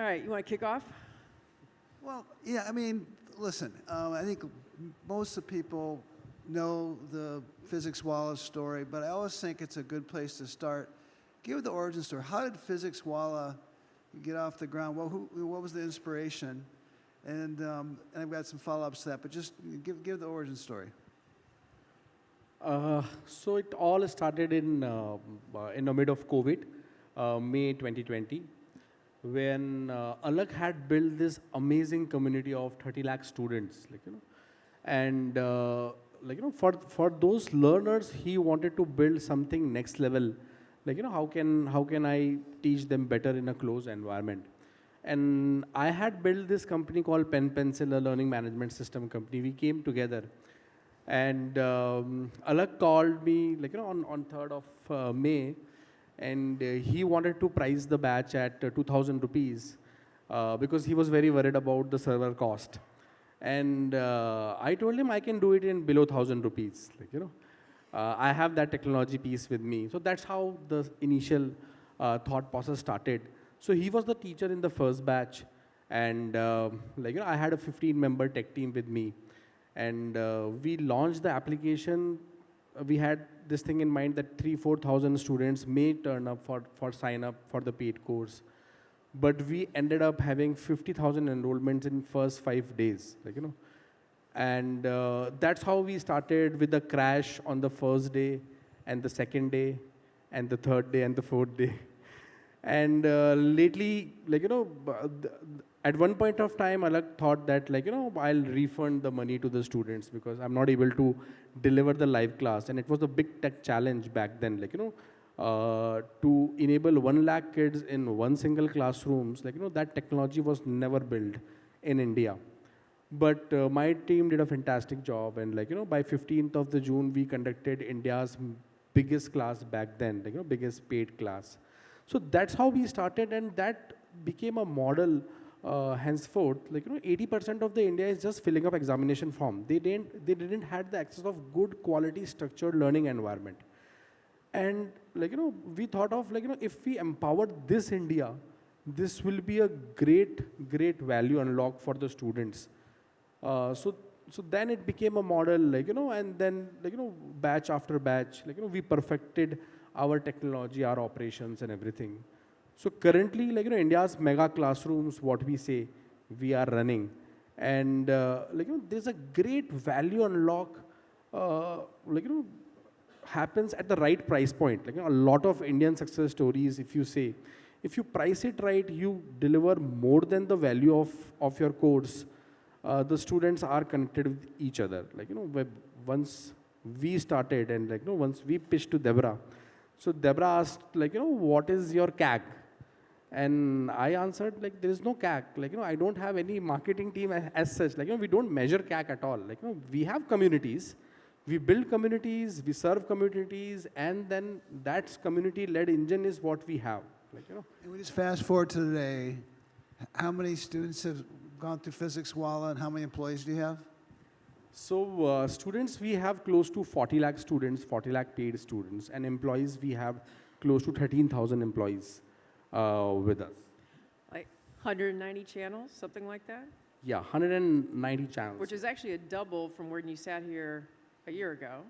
right, you want to kick off? Well, yeah, I mean, listen, I think most of the people know the Physics Wallah story, but I always think it's a good place to start. Give the origin story. How did Physics Wallah get off the ground? What was the inspiration? And I've got some follow-ups to that, but just give the origin story. So it all started in the mid of COVID, May 2020, when Alakh had built this amazing community of 30 lakh students, and for those learners, he wanted to build something next level, how can I teach them better in a closed environment? And I had built this company called Pen Pencil, a learning management system company. We came together. And Alakh called me, on 3rd of May, and he wanted to price the batch at 2,000 rupees because he was very worried about the server cost. And I told him I can do it in below 1,000 rupees. I have that technology piece with me. So that's how the initial thought process started. So he was the teacher in the first batch, and I had a 15-member tech team with me. And we launched the application. We had this thing in mind that 3,000-4,000 students may turn up for sign up for the paid course. But we ended up having 50,000 enrollments in first 5 days, And that's how we started, with the crash on the first day and the second day and the third day and the fourth day. And lately, at one point of time, Alakh thought that, I'll refund the money to the students because I'm not able to deliver the live class. And it was a big tech challenge back then, to enable 1 lakh kids in one single classrooms, that technology was never built in India. But my team did a fantastic job. And, by 15th of the June, we conducted India's biggest class back then, biggest paid class. So that's how we started, and that became a model henceforth. 80% of the India is just filling up examination form. They didn't have the access of good quality structured learning environment. And we thought of if we empower this India, this will be a great value unlock for the students. So then it became a model, and then batch after batch, we perfected our technology, our operations, and everything. So currently, India's mega classrooms, what we say, we are running, and there's a great value unlock, happens at the right price point. A lot of Indian success stories, if you price it right, you deliver more than the value of your course. The students are connected with each other. Once we started, and once we pitched to Deborah. So Deborah asked, what is your CAC? And I answered, there is no CAC. I don't have any marketing team as such. We don't measure CAC at all. We have communities. We build communities, we serve communities, and then that community-led engine is what we have. And we just fast forward to today. How many students have gone through Physics Wallah, and how many employees do you have? So students, we have close to 40 lakh students, 40 lakh paid students, and employees, we have close to 13,000 employees with us. Like 190 channels, something like that? Yeah, 190 channels. Which is actually a double from when you sat here a year ago,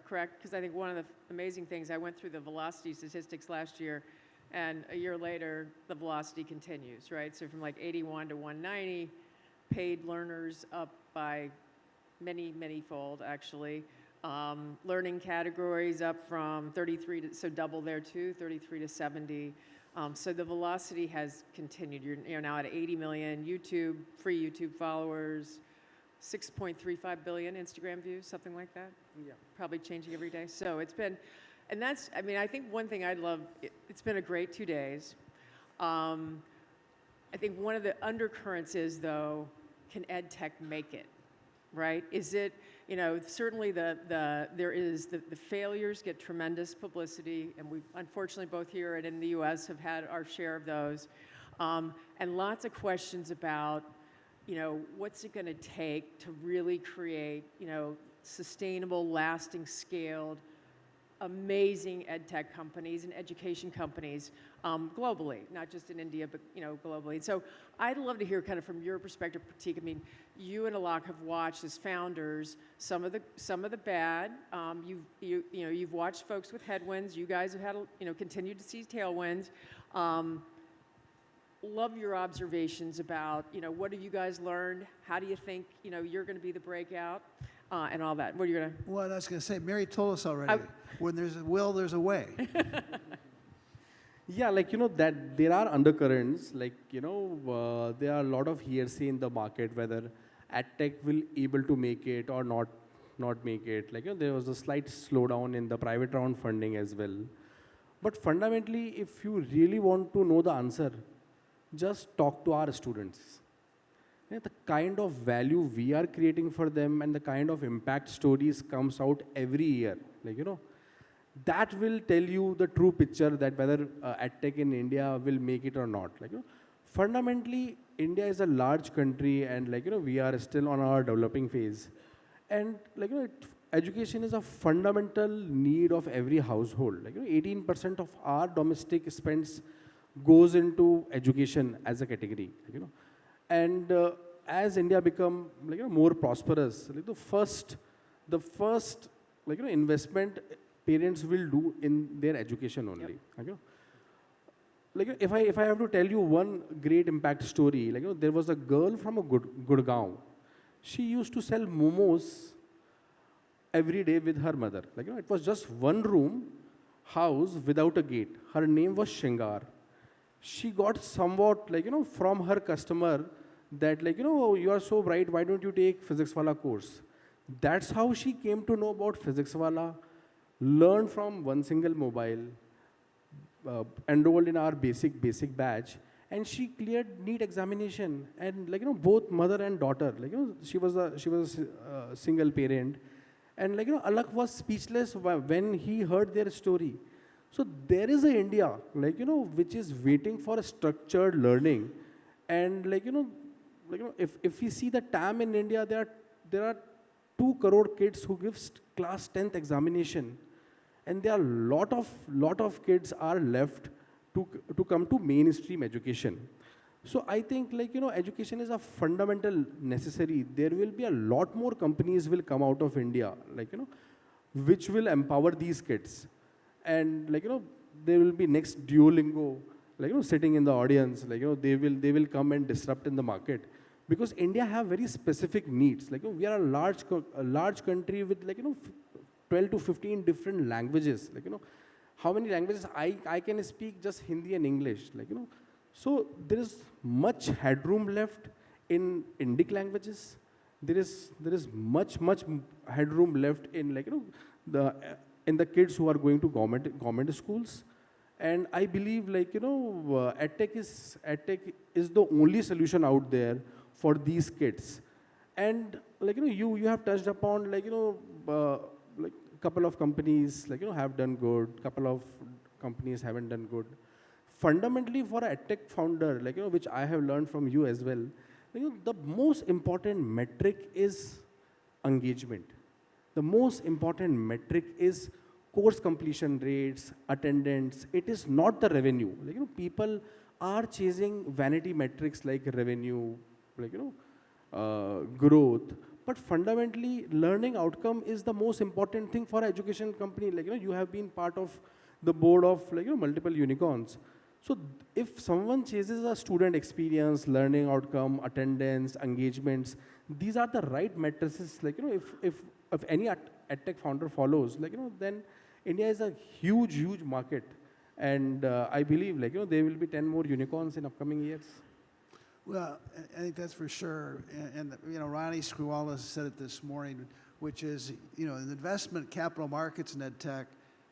correct? Because I think one of the amazing things, I went through the velocity statistics last year, and a year later, the velocity continues, right? So from 81 to 190, paid learners up by many fold, actually. Learning categories up from 33 to, so double there too, 33 to 70. So the velocity has continued. You're now at 80 million YouTube, free YouTube followers, 6.35 billion Instagram views, something like that. Yeah. Probably changing every day. So it's been, and that's, I think one thing I'd love, it's been a great 2 days. I think one of the undercurrents is, though, can EdTech make it? Right? Is it, certainly the failures get tremendous publicity, and we unfortunately both here and in the US have had our share of those. And lots of questions about, what's it going to take to really create, sustainable, lasting, scaled amazing EdTech companies and education companies globally, not just in India, but globally. So I'd love to hear kind of from your perspective, Prateek. I mean, you and Alakh have watched as founders some of the bad. You've watched folks with headwinds. You guys have had continued to see tailwinds. Love your observations about what have you guys learned? How do you think you're going to be the breakout? And all that. What are you gonna? Well, I was going to say, Mary told us already. When there's a will, there's a way. Yeah, that there are undercurrents, there are a lot of hearsay in the market whether EdTech will able to make it or not make it. There was a slight slowdown in the private round funding as well. But fundamentally, if you really want to know the answer, just talk to our students. The kind of value we are creating for them and the kind of impact stories comes out every year, that will tell you the true picture that whether EdTech in India will make it or not. Fundamentally, India is a large country and we are still on our developing phase. And education is a fundamental need of every household. 18% of our domestic spends goes into education as a category. And as India become more prosperous, the first investment parents will do in their education only. If I have to tell you one great impact story, there was a girl from a Gurgaon. She used to sell momos every day with her mother. It was just one room house without a gate. Her name was Shingar. She got somewhat from her customer that you are so bright, why don't you take Physics Wallah course? That's how she came to know about Physics Wallah, learned from one single mobile, enrolled in our basic batch, and she cleared NEET examination. And both mother and daughter, she was a single parent, and Alakh was speechless when he heard their story. So there is a India, which is waiting for a structured learning. And if we see the TAM in India, there are 2 crore kids who give class 10th examination. And there are lot of kids are left to come to mainstream education. So I think education is a fundamental necessary. There will be a lot more companies will come out of India, which will empower these kids. And there will be next Duolingo, sitting in the audience, they will come and disrupt in the market, because India have very specific needs. We are a large country with 12 to 15 different languages. How many languages I can speak? Just Hindi and English. So there is much headroom left in Indic languages. There is much headroom left in the kids who are going to government schools. And I believe EdTech is the only solution out there for these kids. And you have touched upon couple of companies have done good, couple of companies haven't done good. Fundamentally, for a EdTech founder, which I have learned from you as well, the most important metric is engagement. The most important metric is course completion rates, attendance. It is not the revenue. People are chasing vanity metrics like revenue, growth. But fundamentally, learning outcome is the most important thing for an education company. You have been part of the board of multiple unicorns. So if someone chases a student experience, learning outcome, attendance, engagements, these are the right matrices. If any EdTech founder follows, then India is a huge market. And I believe there will be 10 more unicorns in upcoming years. Well, I think that's for sure. And Ronnie Screwala said it this morning, which is, the investment capital markets in EdTech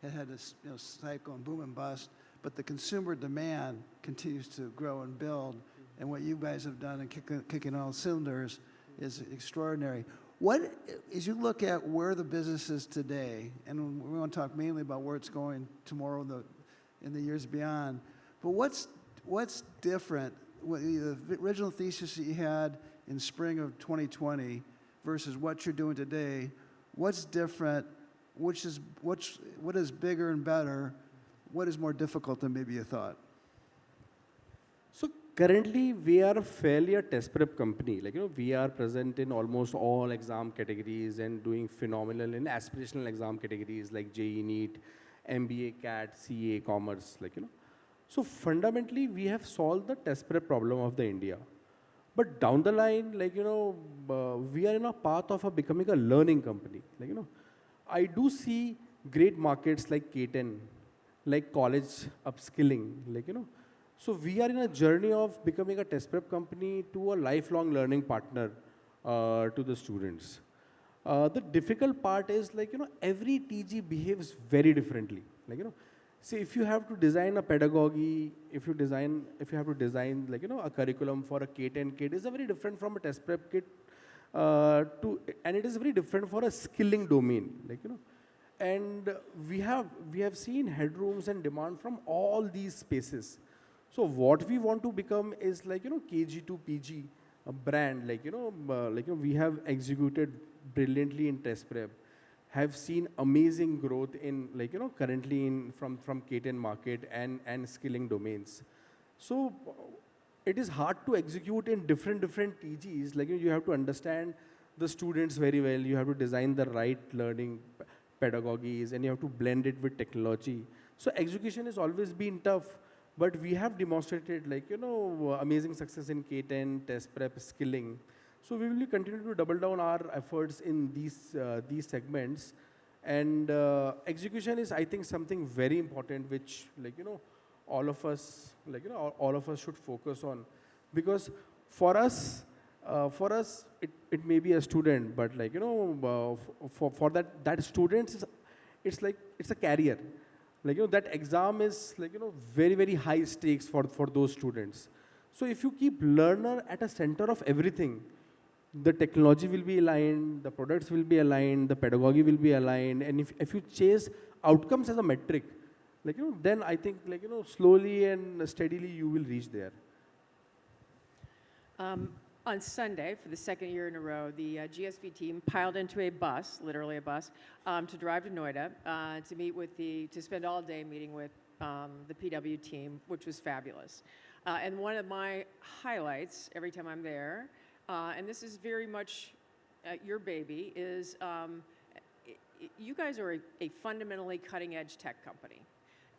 had this cycle and boom and bust, but the consumer demand continues to grow and build. And what you guys have done in kicking all cylinders is extraordinary. As you look at where the business is today, and we want to talk mainly about where it's going tomorrow in the years beyond, but what's different? The original thesis that you had in spring of 2020 versus what you're doing today, what's different? what is bigger and better? What is more difficult than maybe you thought? So currently we are fairly a test prep company. Like, we are present in almost all exam categories and doing phenomenal in aspirational exam categories like JEE, NEET, MBA, CAT, CA, Commerce, So fundamentally we have solved the test prep problem of the India. But down the line, we are in a path of becoming a learning company. I do see great markets like K10, like college upskilling, So we are in a journey of becoming a test prep company to a lifelong learning partner to the students. The difficult part is every TG behaves very differently. See, if you have to design a pedagogy, if you have to design a curriculum for a K10 kid, is very different from a test prep kid and it is very different for a skilling domain, and we have seen headrooms and demand from all these spaces. So what we want to become is KG to PG, a brand, we have executed brilliantly in test prep, have seen amazing growth in currently in from K10 market and skilling domains. So it is hard to execute in different TGs. You have to understand the students very well. You have to design the right learning pedagogies, and you have to blend it with technology. So execution has always been tough, but we have demonstrated amazing success in K10, test prep, skilling. So we will continue to double down our efforts in these segments, and execution is, I think, something very important, which all of us should focus on, because for us it may be a student, but for that students, it's a career. That exam is very high stakes for those students. So if you keep learner at a center of everything, the technology will be aligned, the products will be aligned, the pedagogy will be aligned, and if you chase outcomes as a metric, then I think slowly and steadily you will reach there. On Sunday, for the second year in a row, the GSV team piled into a bus, literally a bus, to drive to Noida to spend all day meeting with the PW team, which was fabulous. And one of my highlights every time I'm there, and this is very much your baby, is you guys are a fundamentally cutting-edge tech company.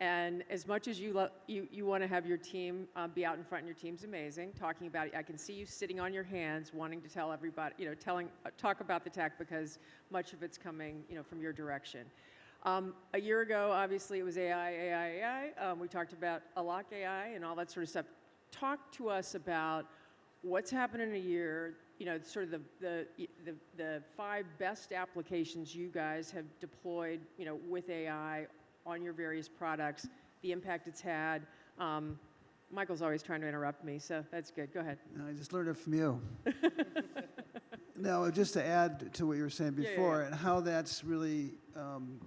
And as much as you want to have your team be out in front, and your team's amazing, talking about it, I can see you sitting on your hands, wanting to tell everybody, talk about the tech, because much of it's coming, from your direction. A year ago, obviously, it was AI. We talked about Alakh AI and all that sort of stuff. Talk to us about what's happened in a year, sort of the 5 best applications you guys have deployed, with AI on your various products, the impact it's had. Michael's always trying to interrupt me, so that's good. Go ahead. No, I just learned it from you. No, just to add to what you were saying before, and how that's really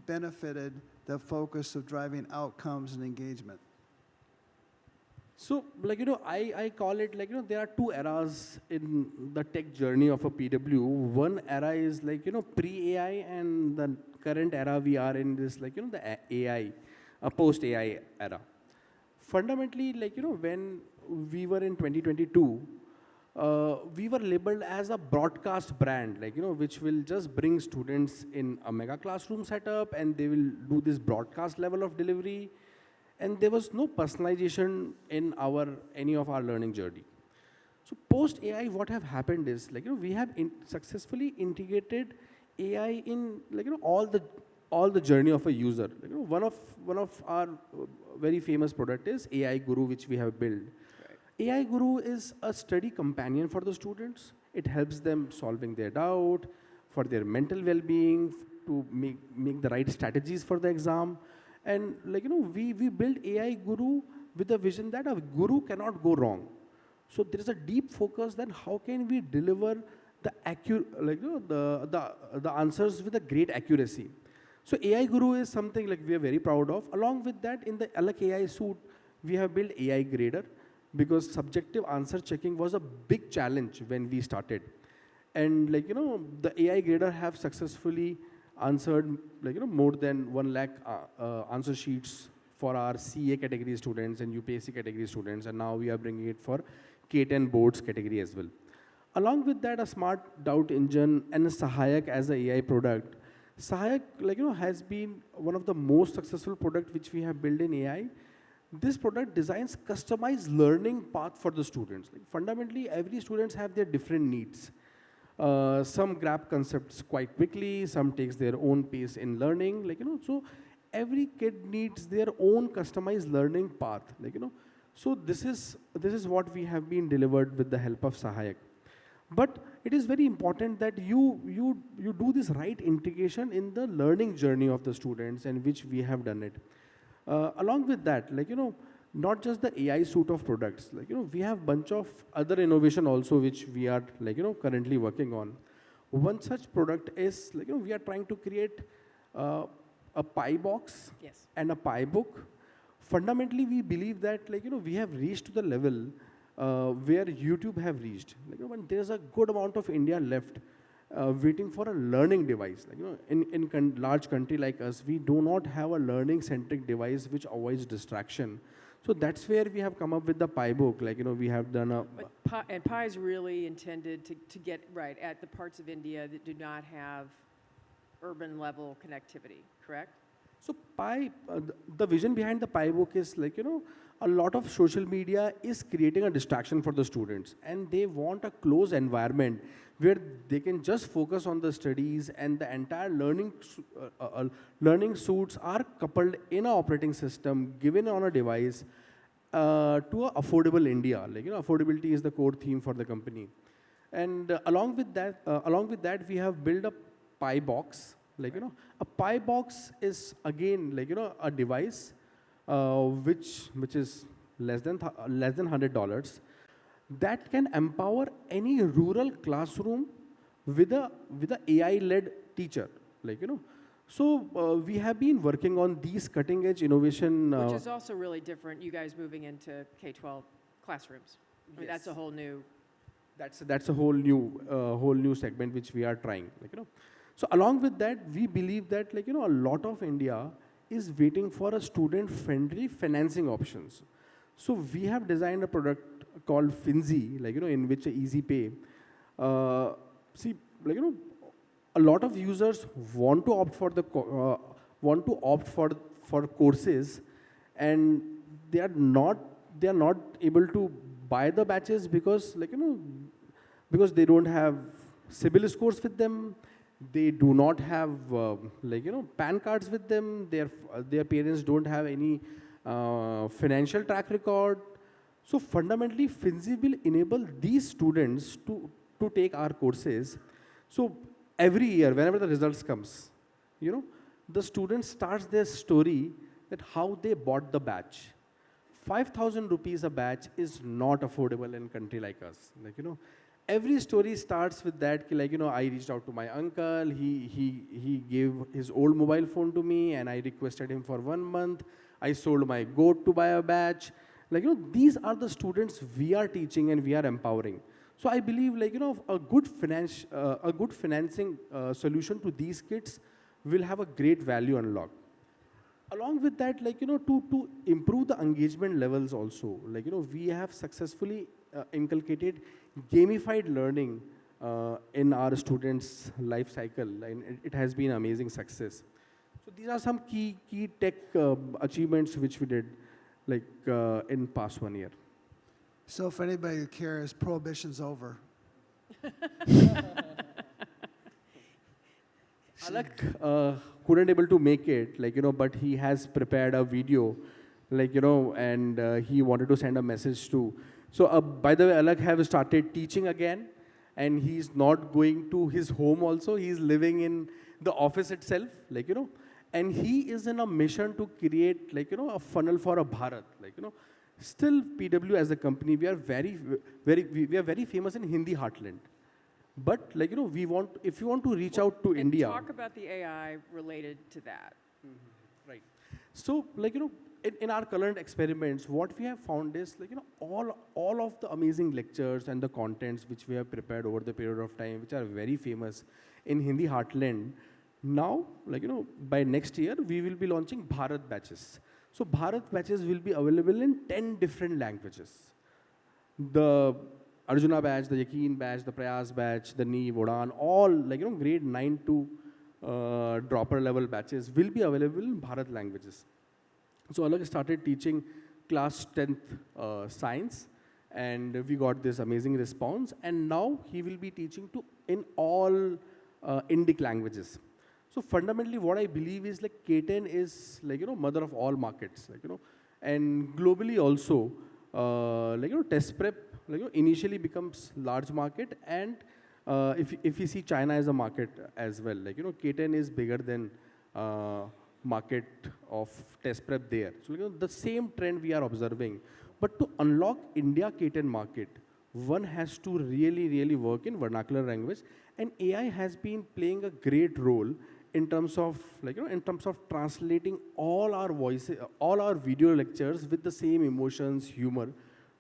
benefited the focus of driving outcomes and engagement. So, I call it there are 2 eras in the tech journey of a PW. One era is pre-AI, and the current era we are in this the AI, post-AI era. Fundamentally, when we were in 2022, we were labeled as a broadcast brand, which will just bring students in a mega classroom setup, and they will do this broadcast level of delivery. And there was no personalization in any of our learning journey. So post AI, what have happened is we have successfully integrated AI in all the journey of a user. One of our very famous product is AI Guru, which we have built. Right. AI Guru is a study companion for the students. It helps them solving their doubt, for their mental well-being, to make the right strategies for the exam. And we build AI Guru with the vision that a guru cannot go wrong. So there is a deep focus then how can we deliver the the answers with a great accuracy. So AI Guru is something we are very proud of. Along with that, in the Alakh AI suite, we have built AI Grader, because subjective answer checking was a big challenge when we started. And the AI Grader have successfully answered more than 1 lakh answer sheets for our CA category students and UPSC category students, and now we are bringing it for K10 boards category as well. Along with that, a smart doubt engine and a Sahayak as a AI product. Sahayak, has been one of the most successful product which we have built in AI. This product designs customized learning path for the students. Like fundamentally, every students have their different needs. Some grab concepts quite quickly, some takes their own pace in learning, so every kid needs their own customized learning path, So this is what we have been delivered with the help of Sahayak. But it is very important that you do this right integration in the learning journey of the students, and which we have done it. Along with that, not just the AI suite of products, we have bunch of other innovation also which we are currently working on. One such product is we are trying to create a pie box and a pie book. Fundamentally, we believe that we have reached to the level where YouTube have reached. When there's a good amount of India left waiting for a learning device. In large country like us, we do not have a learning-centric device which avoids distraction. So that's where we have come up with the Pi book. We have done a... And Pi is really intended to get right at the parts of India that do not have urban level connectivity, correct? So Pi, the vision behind the Pi book is a lot of social media is creating a distraction for the students, and they want a closed environment where they can just focus on the studies, and the entire learning suites are coupled in an operating system given on a device to a affordable India. Affordability is the core theme for the company. And along with that, we have built a Pi box. A Pi box is again a device which is less than $100 that can empower any rural classroom with a AI-led teacher. So we have been working on these cutting-edge innovation. Which is also really different. You guys moving into K-12 classrooms. I mean, that's a whole new. That's a whole new segment which we are trying. So along with that, we believe that a lot of India is waiting for a student-friendly financing options. So we have designed a product called Finzi, in which easy pay. See, a lot of users want to opt for courses, and they are not able to buy the batches because because they don't have CIBIL scores with them. They do not have PAN cards with them. Their parents don't have any financial track record. So fundamentally, Finzi will enable these students to take our courses. So every year, whenever the results comes, the student starts their story that how they bought the batch. 5,000 rupees a batch is not affordable in a country like us. Every story starts with that, I reached out to my uncle, he gave his old mobile phone to me, and I requested him for 1 month. I sold my goat to buy a batch. These are the students we are teaching and we are empowering. So I believe, a good financing solution to these kids will have a great value unlock. Along with that, to improve the engagement levels also, we have successfully inculcated gamified learning in our students' life cycle, and it has been amazing success. So these are some key tech achievements which we did in past 1 year. So if anybody cares, prohibition's over. Alakh couldn't able to make it, but he has prepared a video, and he wanted to send a message to. So by the way, Alakh have started teaching again, and he's not going to his home also. He's living in the office itself, and he is in a mission to create, a funnel for a Bharat, Still, PW as a company, we are very famous in Hindi heartland. But if you want to reach out to India. Talk about the AI related to that. Right. So in our current experiments, what we have found is all of the amazing lectures and the contents which we have prepared over the period of time, which are very famous in Hindi heartland, Now, by next year, we will be launching Bharat batches. So Bharat batches will be available in 10 different languages. The Arjuna batch, the Yakeen batch, the Prayas batch, the Ni, Vodan, all grade 9 to dropper level batches will be available in Bharat languages. So Alakh started teaching class 10th science, and we got this amazing response. And now he will be teaching in all Indic languages. So fundamentally, what I believe is K10 is mother of all markets, and globally also, test prep initially becomes large market, and if you see China as a market as well, K10 is bigger than market of test prep there. So the same trend we are observing. But to unlock India K10 market, one has to really work in vernacular language, and AI has been playing a great role in terms of translating all our voices, all our video lectures with the same emotions, humor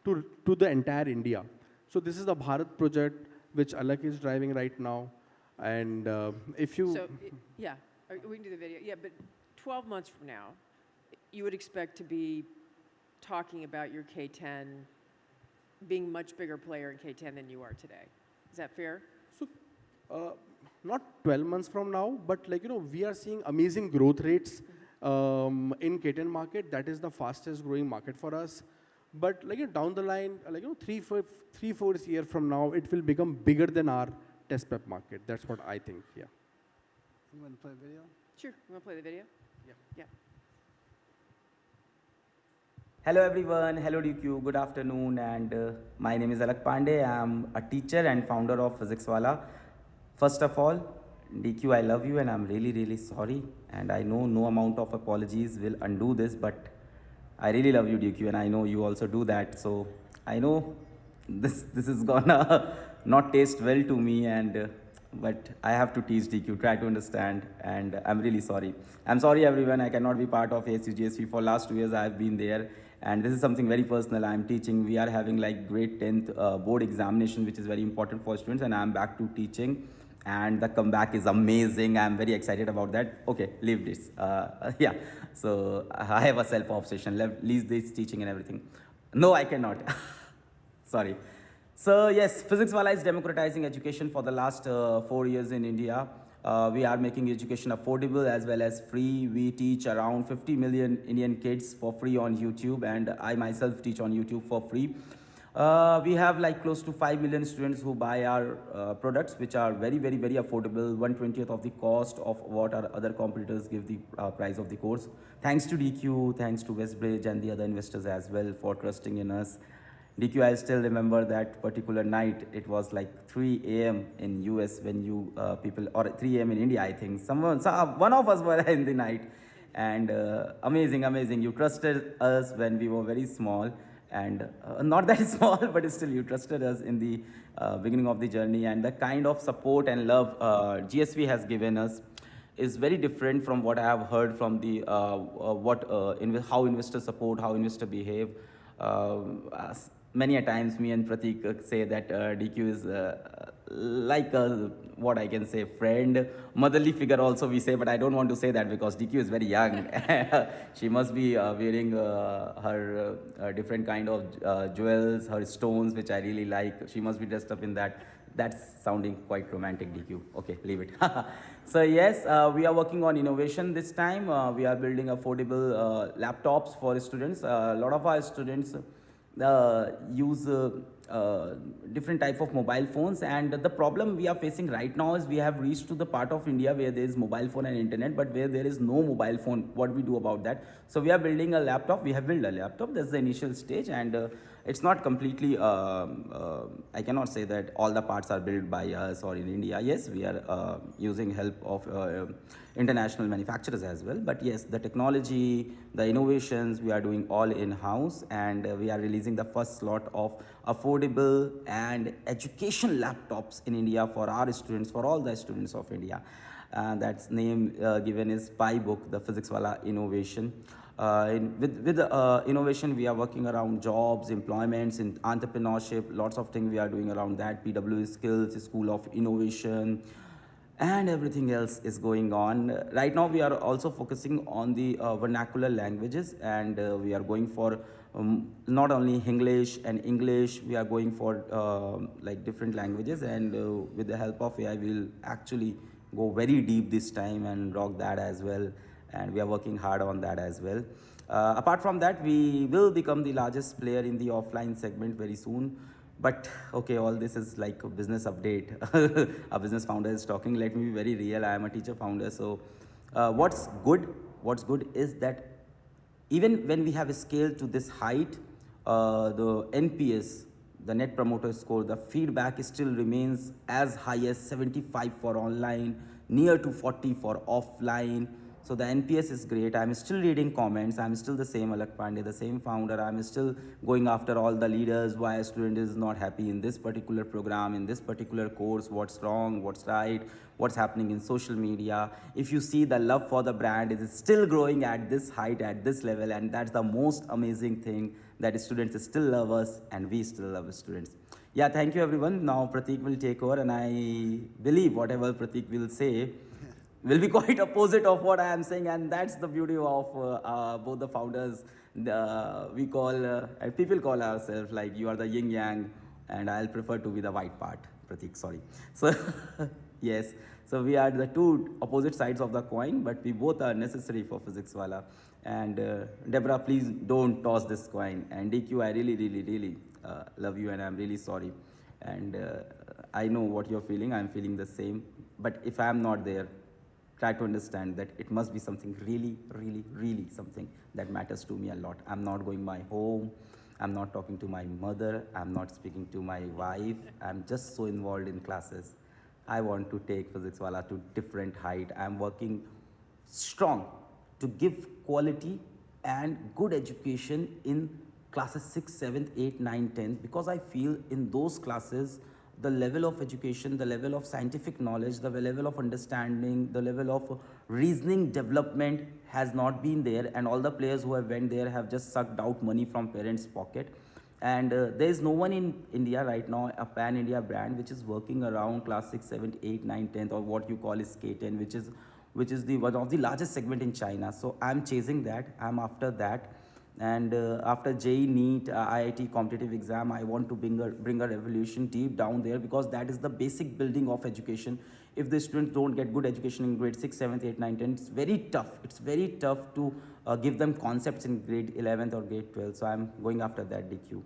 to the entire India. So this is the Bharat project which Alakh is driving right now, and if you yeah, we can do the video. Yeah, but 12 months from now, you would expect to be talking about your K10 being much bigger player in K10 than you are today. Is that fair? So, not 12 months from now, but we are seeing amazing growth rates in K10 market. That is the fastest growing market for us. But down the line, 3-4 years from now, it will become bigger than our test prep market. That's what I think. Yeah. You want to play a video? Sure. You want to play the video? Yeah. Hello everyone, hello DQ, good afternoon, and my name is Alakh Pandey. I'm a teacher and founder of Physics Wallah. First of all, DQ, I love you and I'm really sorry, and I know no amount of apologies will undo this, but I really love you, DQ, and I know you also do that. So I know this is gonna not taste well to me, and but I have to teach DQ, try to understand, and I'm really sorry. I'm sorry everyone, I cannot be part of ASU+GSV. For last 2 years I have been there, and this is something very personal. I'm teaching, we are having grade 10th board examination, which is very important for students, and I'm back to teaching, and the comeback is amazing. I'm very excited about that. Okay, leave this. Yeah, so I have a self-obsession, leave this teaching and everything. No, I cannot. Sorry. So yes, Physics Wallah is democratizing education for the last 4 years in India. We are making education affordable as well as free. We teach around 50 million Indian kids for free on YouTube, and I myself teach on YouTube for free. We have close to 5 million students who buy our products, which are very affordable, 1/20th of the cost of what our other competitors give the price of the course. Thanks to DQ, thanks to Westbridge and the other investors as well for trusting in us. DQ, I still remember that particular night. It was 3 a.m. in US when you people, or 3 a.m. in India, I think. One of us were in the night, and amazing. You trusted us when we were very small, and not that small, but still you trusted us in the beginning of the journey, and the kind of support and love GSV has given us is very different from what I have heard from the how investors support, how investors behave. Many a times me and Prateek say that DQ is like a, what I can say, friend, motherly figure also we say, but I don't want to say that because DQ is very young. She must be wearing her different kind of jewels, her stones, which I really like. She must be dressed up in that. That's sounding quite romantic, DQ. Okay, leave it. So yes, we are working on innovation this time. We are building affordable laptops for students. A lot of our students use different type of mobile phones, and the problem we are facing right now is we have reached to the part of India where there is mobile phone and internet, but where there is no mobile phone. What we do about that? So we are building a laptop. We have built a laptop. That's the initial stage, and it's not completely I cannot say that all the parts are built by us or in India. Yes, we are using help of international manufacturers as well, but yes, the technology, the innovations, we are doing all in-house, and we are releasing the first slot of affordable and education laptops in India for our students, for all the students of India. That's name given is PyBook, the Physics Wallah innovation. With innovation, we are working around jobs, employments, in entrepreneurship, lots of things we are doing around that. PW Skills, School of Innovation, and everything else is going on. Right now, we are also focusing on the vernacular languages, and we are going for not only English, we are going for like different languages, and with the help of AI, we'll actually go very deep this time and rock that as well, and we are working hard on that as well. Apart from that, we will become the largest player in the offline segment very soon. But okay, all this is like a business update. A business founder is talking. Let me be very real. I am a teacher founder. So, what's good? What's good is that even when we have scaled to this height, the NPS, the Net Promoter Score, the feedback still remains as high as 75 for online, near to 40 for offline. So the NPS is great. I'm still reading comments. I'm still the same Alakh Pandey, the same founder. I'm still going after all the leaders, why a student is not happy in this particular program, in this particular course, what's wrong, what's right, what's happening in social media. If you see, the love for the brand is still growing at this height, at this level, and that's the most amazing thing, that students still love us and we still love students. Yeah, thank you everyone. Now Prateek will take over, and I believe whatever Prateek will say will be quite opposite of what I am saying, and that's the beauty of both the founders. We call, people call ourselves like you are the yin yang, and I'll prefer to be the white part. Prateek, sorry. So yes, so we are the two opposite sides of the coin, but we both are necessary for Physics Wallah. And Deborah, please don't toss this coin. And DQ, I really love you, and I'm really sorry. And I know what you're feeling. I'm feeling the same. But if I'm not there, try to understand that it must be something really something that matters to me a lot. I'm not going my home. I'm not talking to my mother. I'm not speaking to my wife. I'm just so involved in classes. I want to take Physics Wallah to different height. I'm working strong to give quality and good education in classes 6, 7, 8, 9, 10, because I feel in those classes, the level of education, the level of scientific knowledge, the level of understanding, the level of reasoning development has not been there, and all the players who have went there have just sucked out money from parents' pocket. And there is no one in India right now, a pan-India brand, which is working around class 6, 7, 8, 9, 10, or what you call is K10, which is the one of the largest segment in China. So I'm chasing that, I'm after that. And after JEE, NEET, IIT competitive exam, I want to bring a revolution deep down there, because that is the basic building of education. If the students don't get good education in grade 6, 7, 8, 9, 10, it's very tough. It's very tough to give them concepts in grade 11th or grade 12. So I'm going after that, DQ.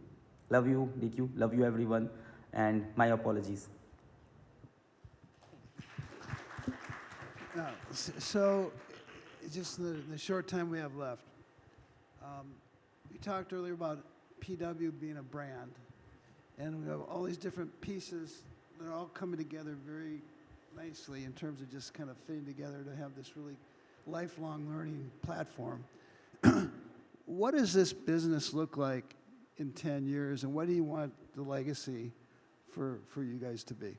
Love you, DQ. Love you, everyone. And my apologies. So, just the short time we have left, we talked earlier about PW being a brand, and we have all these different pieces that are all coming together very nicely in terms of just kind of fitting together to have this really lifelong learning platform. What does this business look like in 10 years, and what do you want the legacy for you guys to be?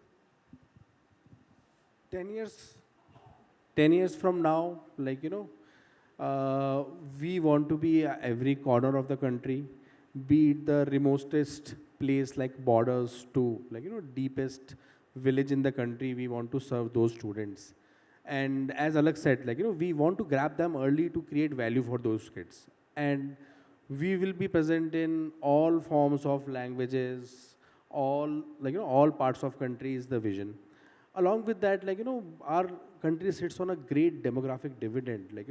10 years from now, like, we want to be at every corner of the country, be it the remotest place like borders to, like, deepest village in the country. We want to serve those students. And as Alakh said, like, we want to grab them early to create value for those kids. And we will be present in all forms of languages, all, like, all parts of country is the vision. Along with that, like, our country sits on a great demographic dividend, like,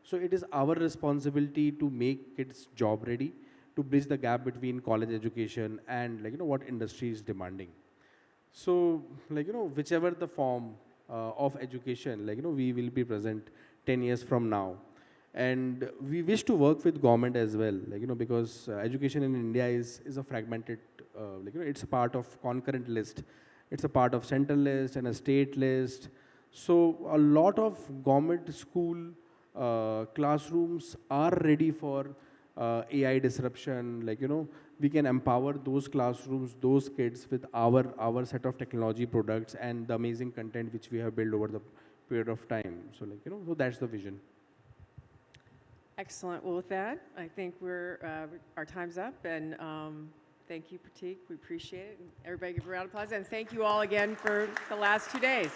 so it is our responsibility to make kids job ready, to bridge the gap between college education and, like, what industry is demanding. So, like, whichever the form of education, like, we will be present 10 years from now. And we wish to work with government as well, like, because education in India is a fragmented, like, it's a part of concurrent list. It's a part of central list and a state list. So a lot of government school classrooms are ready for AI disruption. Like, we can empower those classrooms, those kids with our set of technology products and the amazing content which we have built over the period of time. So, like, so that's the vision. Excellent. Well, with that, I think our time's up, and thank you, Prateek. We appreciate it. And everybody give a round of applause, and thank you all again for the last 2 days.